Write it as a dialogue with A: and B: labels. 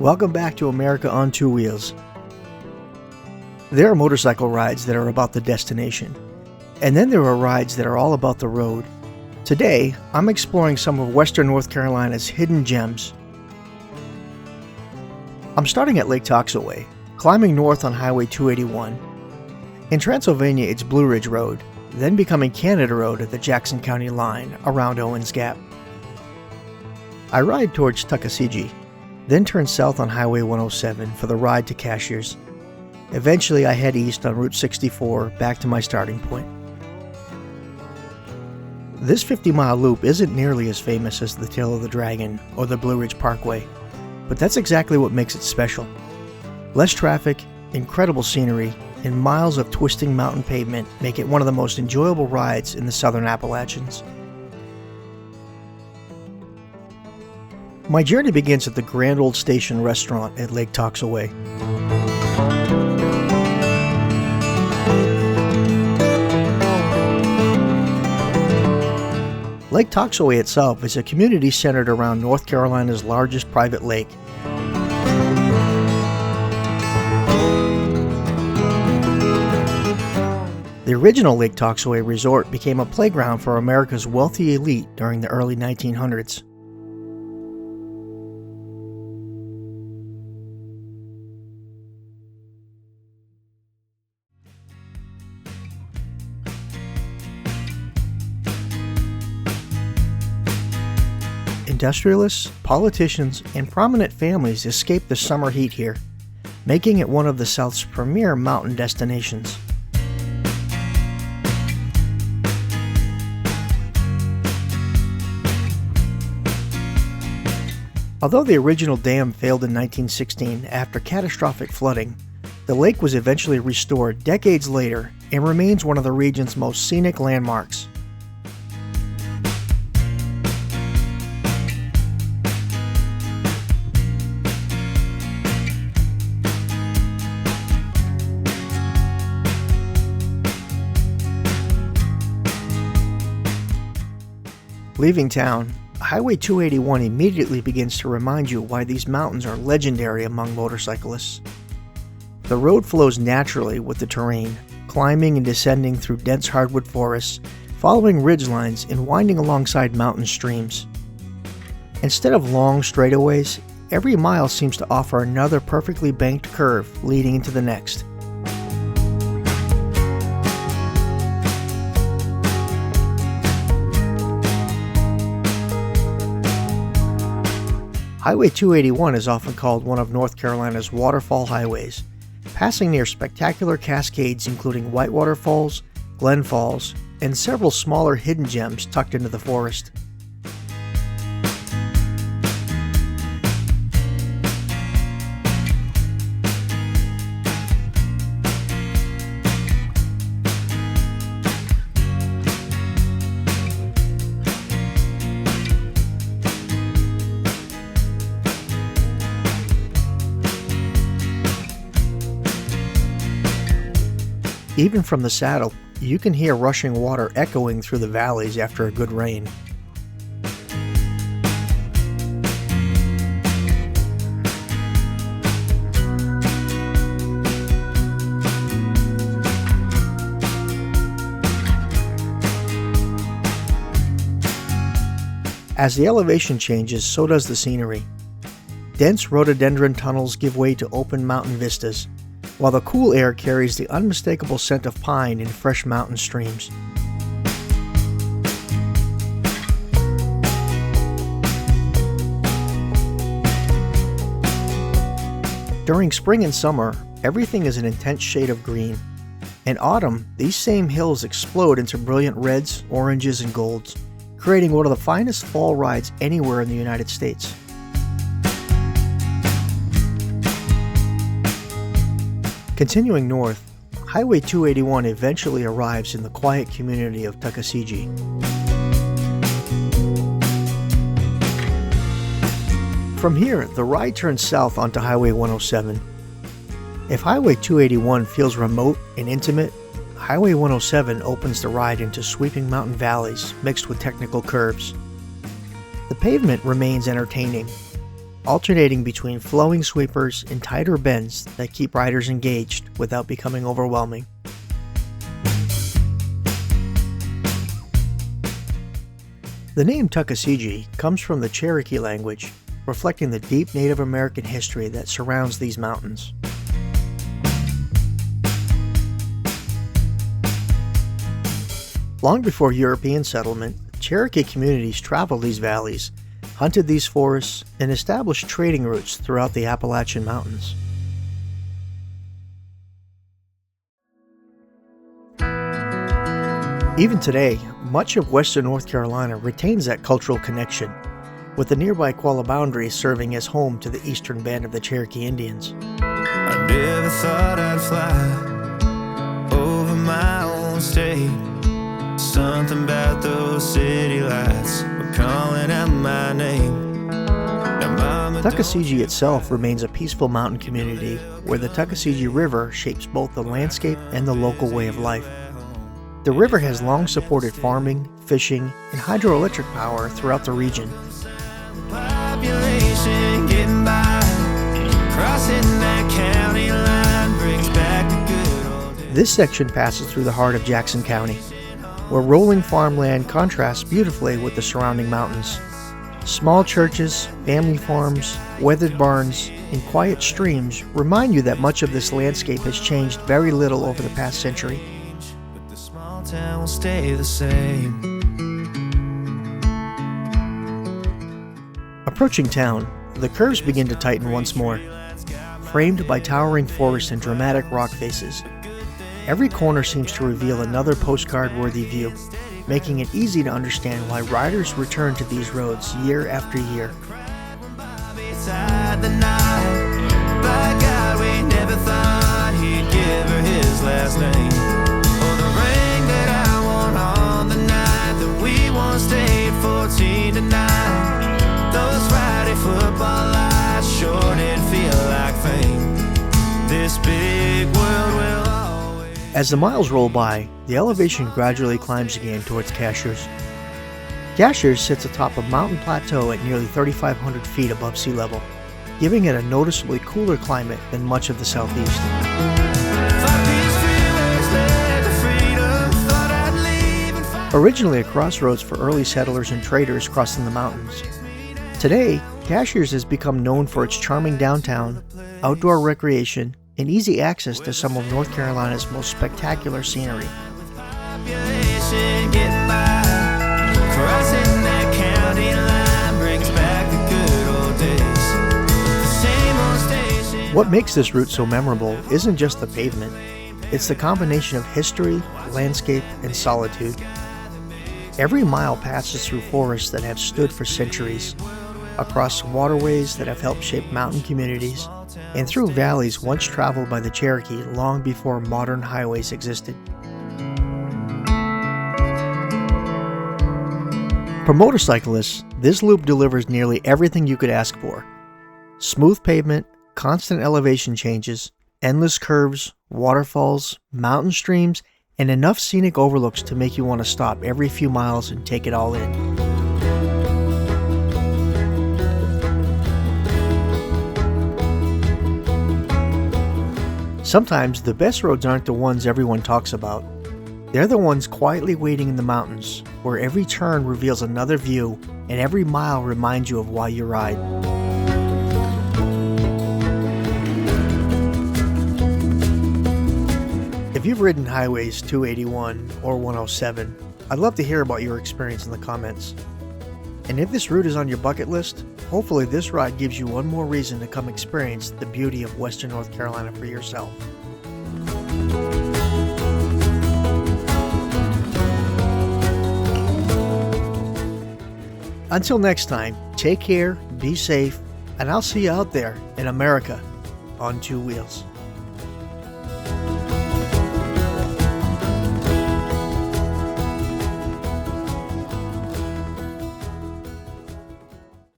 A: Welcome back to America on Two Wheels. There are motorcycle rides that are about the destination, and then there are rides that are all about the road. Today, I'm exploring some of Western North Carolina's hidden gems. I'm starting at Lake Toxaway, climbing north on Highway 281. In Transylvania, it's Blue Ridge Road, then becoming Canada Road at the Jackson County line around Owens Gap. I ride towards Tuckasegee, then turn south on Highway 107 for the ride to Cashiers. Eventually, I head east on Route 64 back to my starting point. This 50-mile loop isn't nearly as famous as the Tail of the Dragon or the Blue Ridge Parkway, but that's exactly what makes it special. Less traffic, incredible scenery, and miles of twisting mountain pavement make it one of the most enjoyable rides in the Southern Appalachians. My journey begins at the Grand Old Station restaurant at Lake Toxaway. Lake Toxaway itself is a community centered around North Carolina's largest private lake. The original Lake Toxaway resort became a playground for America's wealthy elite during the early 1900s. Industrialists, politicians, and prominent families escape the summer heat here, making it one of the South's premier mountain destinations. Although the original dam failed in 1916 after catastrophic flooding, the lake was eventually restored decades later and remains one of the region's most scenic landmarks. Leaving town, Highway 281 immediately begins to remind you why these mountains are legendary among motorcyclists. The road flows naturally with the terrain, climbing and descending through dense hardwood forests, following ridgelines and winding alongside mountain streams. Instead of long straightaways, every mile seems to offer another perfectly banked curve leading into the next. Highway 281 is often called one of North Carolina's waterfall highways, passing near spectacular cascades including Whitewater Falls, Glen Falls, and several smaller hidden gems tucked into the forest. Even from the saddle, you can hear rushing water echoing through the valleys after a good rain. As the elevation changes, so does the scenery. Dense rhododendron tunnels give way to open mountain vistas, while the cool air carries the unmistakable scent of pine in fresh mountain streams. During spring and summer, everything is an intense shade of green. In autumn, these same hills explode into brilliant reds, oranges, and golds, creating one of the finest fall rides anywhere in the United States. Continuing north, Highway 281 eventually arrives in the quiet community of Tuckasegee. From here, the ride turns south onto Highway 107. If Highway 281 feels remote and intimate, Highway 107 opens the ride into sweeping mountain valleys mixed with technical curves. The pavement remains entertaining. alternating between flowing sweepers and tighter bends that keep riders engaged without becoming overwhelming. The name Tuckasegee comes from the Cherokee language, reflecting the deep Native American history that surrounds these mountains. Long before European settlement, Cherokee communities traveled these valleys, hunted these forests, and established trading routes throughout the Appalachian Mountains. Even today, much of western North Carolina retains that cultural connection, with the nearby Qualla boundary serving as home to the eastern band of the Cherokee Indians.
B: I never thought I'd fly over my own state. Something about those city lights were calling out my name.
A: Tuckasegee itself remains a peaceful mountain community where the Tuckasegee River shapes both the landscape and the local way of life. The river has long supported farming, fishing, and hydroelectric power throughout the region.
B: Population getting by, crossing that county line brings back the good old days.
A: This section passes through the heart of Jackson County, where rolling farmland contrasts beautifully with the surrounding mountains. Small churches, family farms, weathered barns, and quiet streams remind you that much of this landscape has changed very little over the past century.
B: But the small town will stay the same.
A: Approaching town, the curves begin to tighten once more, framed by towering forests and dramatic rock faces. Every corner seems to reveal another postcard-worthy view, making it easy to understand why riders return to these roads year after year.
B: Beside the night, by God, we never thought he'd give her his last name. Oh, the ring that I won on the night that we once stayed 14 tonight. Those Friday football lights sure did feel like fame. This big world will always...
A: As the miles roll by, the elevation gradually climbs again towards Cashiers. Cashiers sits atop a mountain plateau at nearly 3,500 feet above sea level, giving it a noticeably cooler climate than much of the southeast. Originally a crossroads for early settlers and traders crossing the mountains, today, Cashiers has become known for its charming downtown, outdoor recreation, and easy access to some of North Carolina's most spectacular scenery. What makes this route so memorable isn't just the pavement, it's the combination of history, landscape, and solitude. Every mile passes through forests that have stood for centuries, across waterways that have helped shape mountain communities, and through valleys once traveled by the Cherokee long before modern highways existed. For motorcyclists, this loop delivers nearly everything you could ask for. Smooth pavement, constant elevation changes, endless curves, waterfalls, mountain streams, and enough scenic overlooks to make you want to stop every few miles and take it all in. Sometimes the best roads aren't the ones everyone talks about. They're the ones quietly waiting in the mountains, where every turn reveals another view and every mile reminds you of why you ride. If you've ridden highways 281 or 107, I'd love to hear about your experience in the comments. And if this route is on your bucket list, hopefully this ride gives you one more reason to come experience the beauty of Western North Carolina for yourself. Until next time, take care, be safe, and I'll see you out there in America on two wheels.